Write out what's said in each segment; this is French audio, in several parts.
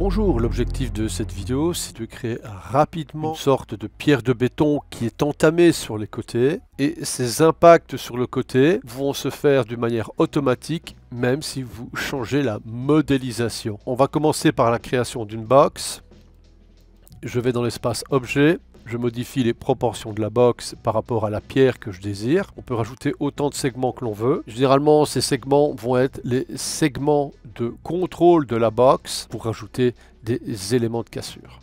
Bonjour, l'objectif de cette vidéo c'est de créer rapidement une sorte de pierre de béton qui est entamée sur les côtés et ces impacts sur le côté vont se faire d'une manière automatique même si vous changez la modélisation. On va commencer par la création d'une box. Je vais dans l'espace objet. Je modifie les proportions de la box par rapport à la pierre que je désire. On peut rajouter autant de segments que l'on veut. Généralement, ces segments vont être les segments de contrôle de la box pour rajouter des éléments de cassure.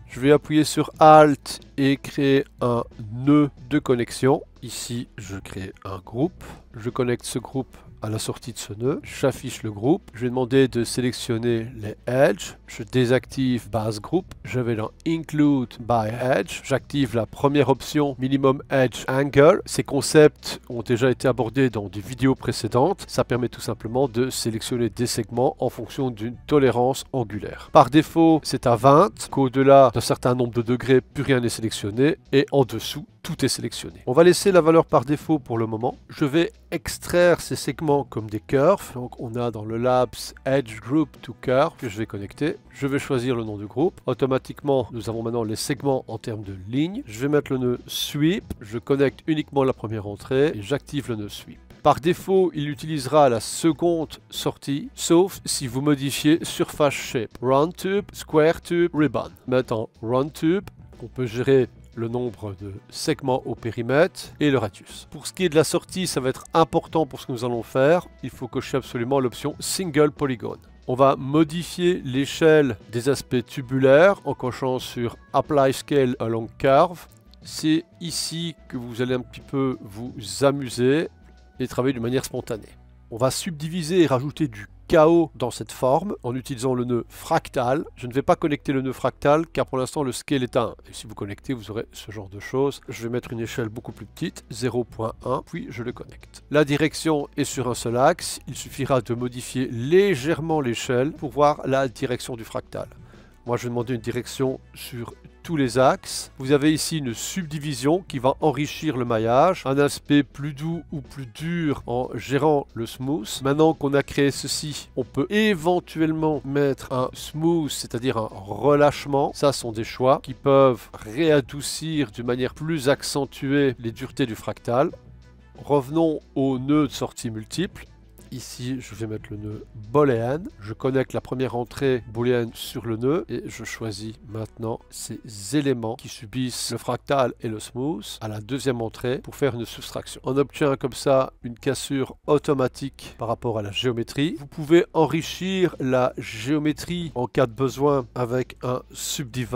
Je vais appuyer sur Alt et créer un nœud de connexion. Ici, je crée un groupe. Je connecte ce groupe à la sortie de ce nœud, j'affiche le groupe, je vais demander de sélectionner les edges, je désactive base groupe, je vais dans Include by Edge, j'active la première option Minimum Edge Angle. Ces concepts ont déjà été abordés dans des vidéos précédentes, ça permet tout simplement de sélectionner des segments en fonction d'une tolérance angulaire. Par défaut, c'est à 20, qu'au-delà d'un certain nombre de degrés, plus rien n'est sélectionné, et en dessous, tout est sélectionné. On va laisser la valeur par défaut pour le moment. Je vais extraire ces segments comme des curves. Donc on a dans le Labs Edge Group to Curve que je vais connecter. Je vais choisir le nom du groupe. Automatiquement, nous avons maintenant les segments en termes de lignes. Je vais mettre le nœud Sweep. Je connecte uniquement la première entrée et j'active le nœud Sweep. Par défaut, il utilisera la seconde sortie, sauf si vous modifiez Surface Shape. Round Tube, Square Tube, Ribbon. Maintenant, Round Tube, on peut gérer le nombre de segments au périmètre et le radius. Pour ce qui est de la sortie, ça va être important pour ce que nous allons faire. Il faut cocher absolument l'option Single Polygon. On va modifier l'échelle des aspects tubulaires en cochant sur Apply Scale Along Curve. C'est ici que vous allez un petit peu vous amuser et travailler de manière spontanée. On va subdiviser et rajouter du chaos dans cette forme en utilisant le nœud fractal. Je ne vais pas connecter le nœud fractal car pour l'instant le scale est 1. Et si vous connectez, vous aurez ce genre de choses. Je vais mettre une échelle beaucoup plus petite, 0.1, puis je le connecte. La direction est sur un seul axe. Il suffira de modifier légèrement l'échelle pour voir la direction du fractal. Moi, je vais demander une direction sur tous les axes. Vous avez ici une subdivision qui va enrichir le maillage, un aspect plus doux ou plus dur en gérant le smooth. Maintenant qu'on a créé ceci, on peut éventuellement mettre un smooth, c'est-à-dire un relâchement. Ça sont des choix qui peuvent réadoucir d'une manière plus accentuée les duretés du fractal. Revenons au nœud de sortie multiple. Ici, je vais mettre le nœud booléen. Je connecte la première entrée booléenne sur le nœud et je choisis maintenant ces éléments qui subissent le fractal et le smooth à la deuxième entrée pour faire une soustraction. On obtient comme ça une cassure automatique par rapport à la géométrie. Vous pouvez enrichir la géométrie en cas de besoin avec un subdivide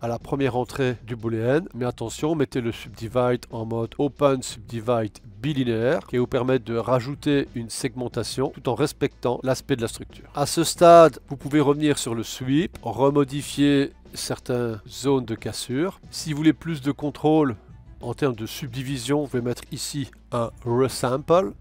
à la première entrée du booléen. Mais attention, mettez le subdivide en mode Open Subdivide bilinéaire qui va vous permettre de rajouter une segmentation tout en respectant l'aspect de la structure. À ce stade, vous pouvez revenir sur le sweep, remodifier certaines zones de cassure. Si vous voulez plus de contrôle en termes de subdivision, vous pouvez mettre ici un resample.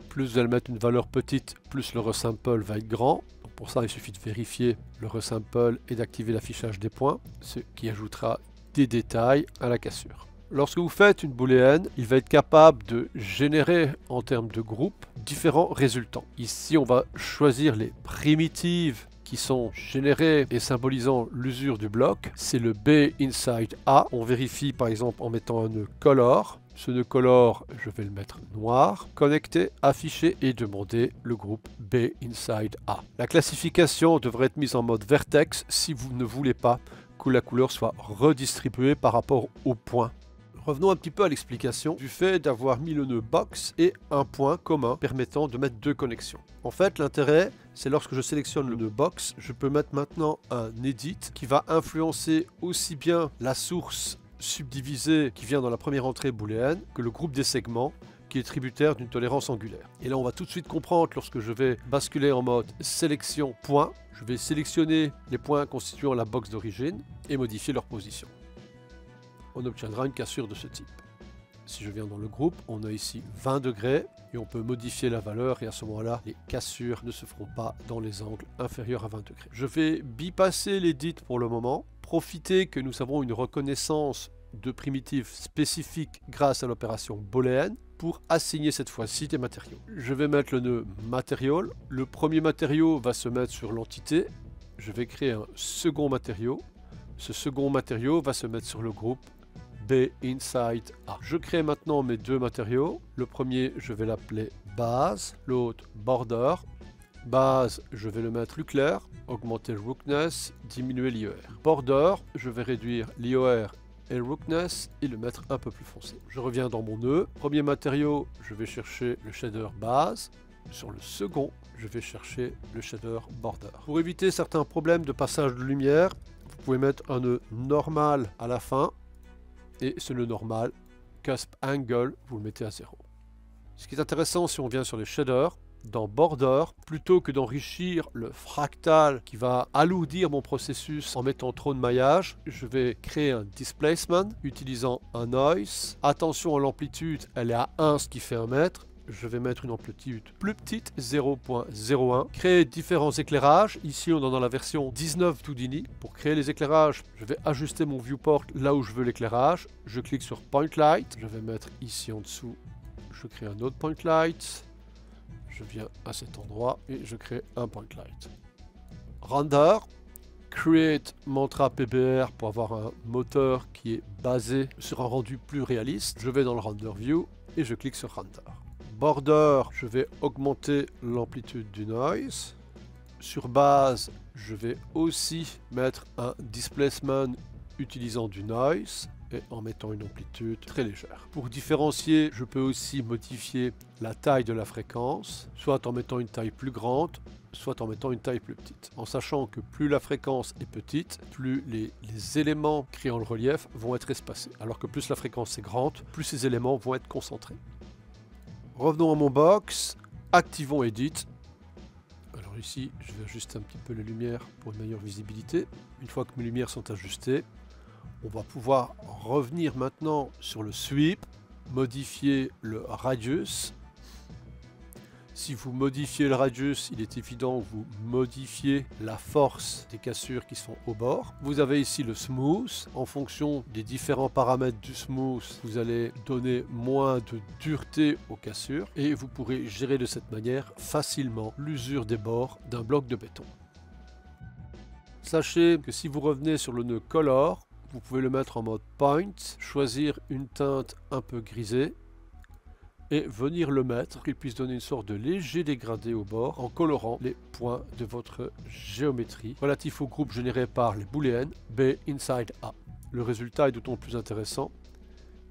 Plus vous allez mettre une valeur petite, plus le resample va être grand. Donc pour ça, il suffit de vérifier le resample et d'activer l'affichage des points, ce qui ajoutera des détails à la cassure. Lorsque vous faites une booléenne, il va être capable de générer en termes de groupe différents résultants. Ici, on va choisir les primitives qui sont générées et symbolisant l'usure du bloc. C'est le B inside A. On vérifie par exemple en mettant un nœud color. Ce nœud color, je vais le mettre noir. Connecter, afficher et demander le groupe B inside A. La classification devrait être mise en mode vertex si vous ne voulez pas que la couleur soit redistribuée par rapport au point. Revenons un petit peu à l'explication du fait d'avoir mis le nœud box et un point commun permettant de mettre deux connexions. En fait, l'intérêt, c'est lorsque je sélectionne le nœud box, je peux mettre maintenant un edit qui va influencer aussi bien la source subdivisée qui vient dans la première entrée booléenne que le groupe des segments qui est tributaire d'une tolérance angulaire. Et là, on va tout de suite comprendre lorsque je vais basculer en mode sélection point, je vais sélectionner les points constituant la box d'origine et modifier leur position. On obtiendra une cassure de ce type. Si je viens dans le groupe, on a ici 20 degrés et on peut modifier la valeur et à ce moment-là, les cassures ne se feront pas dans les angles inférieurs à 20 degrés. Je vais bypasser l'edit pour le moment. Profitez que nous avons une reconnaissance de primitives spécifiques grâce à l'opération booléenne pour assigner cette fois-ci des matériaux. Je vais mettre le nœud Material. Le premier matériau va se mettre sur l'entité. je vais créer un second matériau. Ce second matériau va se mettre sur le groupe B inside A. Je crée maintenant mes deux matériaux. Le premier, je vais l'appeler base, l'autre border. Base, je vais le mettre plus clair, augmenter le roughness, diminuer l'IOR. Border, je vais réduire l'IOR et le roughness et le mettre un peu plus foncé. Je reviens dans mon nœud. Premier matériau, je vais chercher le shader base. Sur le second, je vais chercher le shader border. Pour éviter certains problèmes de passage de lumière, vous pouvez mettre un nœud normal à la fin. Et c'est le normal, cusp angle, vous le mettez à 0. Ce qui est intéressant si on vient sur les shaders, dans Border, plutôt que d'enrichir le fractal qui va alourdir mon processus en mettant trop de maillage, je vais créer un displacement utilisant un noise. Attention à l'amplitude, elle est à 1, ce qui fait 1 mètre. Je vais mettre une amplitude plus petite, 0.01. Créer différents éclairages. Ici, on est dans la version 19 d'Houdini. Pour créer les éclairages, je vais ajuster mon viewport là où je veux l'éclairage. Je clique sur Point Light. Je vais mettre ici en dessous. Je crée un autre Point Light. Je viens à cet endroit et je crée un Point Light. Render. Create Mantra PBR pour avoir un moteur qui est basé sur un rendu plus réaliste. Je vais dans le Render View et je clique sur Render. Border, je vais augmenter l'amplitude du noise. Sur base, je vais aussi mettre un displacement utilisant du noise et en mettant une amplitude très légère. Pour différencier, je peux aussi modifier la taille de la fréquence, soit en mettant une taille plus grande, soit en mettant une taille plus petite. En sachant que plus la fréquence est petite, plus les éléments créant le relief vont être espacés. Alors que plus la fréquence est grande, plus ces éléments vont être concentrés. Revenons à mon box, activons Edit. Alors ici, je vais ajuster un petit peu les lumières pour une meilleure visibilité. Une fois que mes lumières sont ajustées, on va pouvoir revenir maintenant sur le sweep, modifier le radius. Si vous modifiez le radius, il est évident que vous modifiez la force des cassures qui sont au bord. Vous avez ici le smooth. En fonction des différents paramètres du smooth, vous allez donner moins de dureté aux cassures et vous pourrez gérer de cette manière facilement l'usure des bords d'un bloc de béton. Sachez que si vous revenez sur le nœud color, vous pouvez le mettre en mode point, choisir une teinte un peu grisée et venir le mettre pour qu'il puisse donner une sorte de léger dégradé au bord en colorant les points de votre géométrie relatif au groupe généré par les booléennes B inside A. Le résultat est d'autant plus intéressant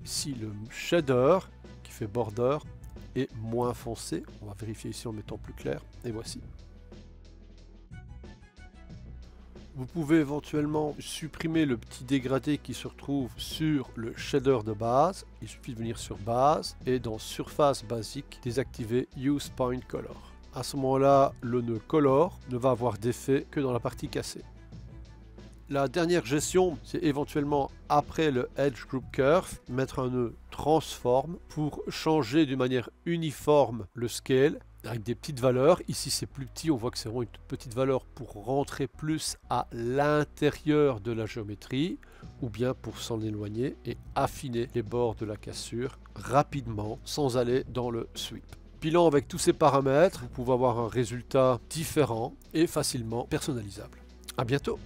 si le shader qui fait border est moins foncé. On va vérifier ici en mettant plus clair et voici. Vous pouvez éventuellement supprimer le petit dégradé qui se retrouve sur le shader de base. Il suffit de venir sur base et dans surface basique, désactiver Use Point Color. À ce moment-là, le nœud color ne va avoir d'effet que dans la partie cassée. La dernière gestion, c'est éventuellement après le Edge Group Curve, mettre un nœud transform pour changer d'une manière uniforme le scale avec des petites valeurs. Ici c'est plus petit, on voit que c'est vraiment une toute petite valeur pour rentrer plus à l'intérieur de la géométrie ou bien pour s'en éloigner et affiner les bords de la cassure rapidement sans aller dans le sweep. Pilant avec tous ces paramètres, vous pouvez avoir un résultat différent et facilement personnalisable. À bientôt!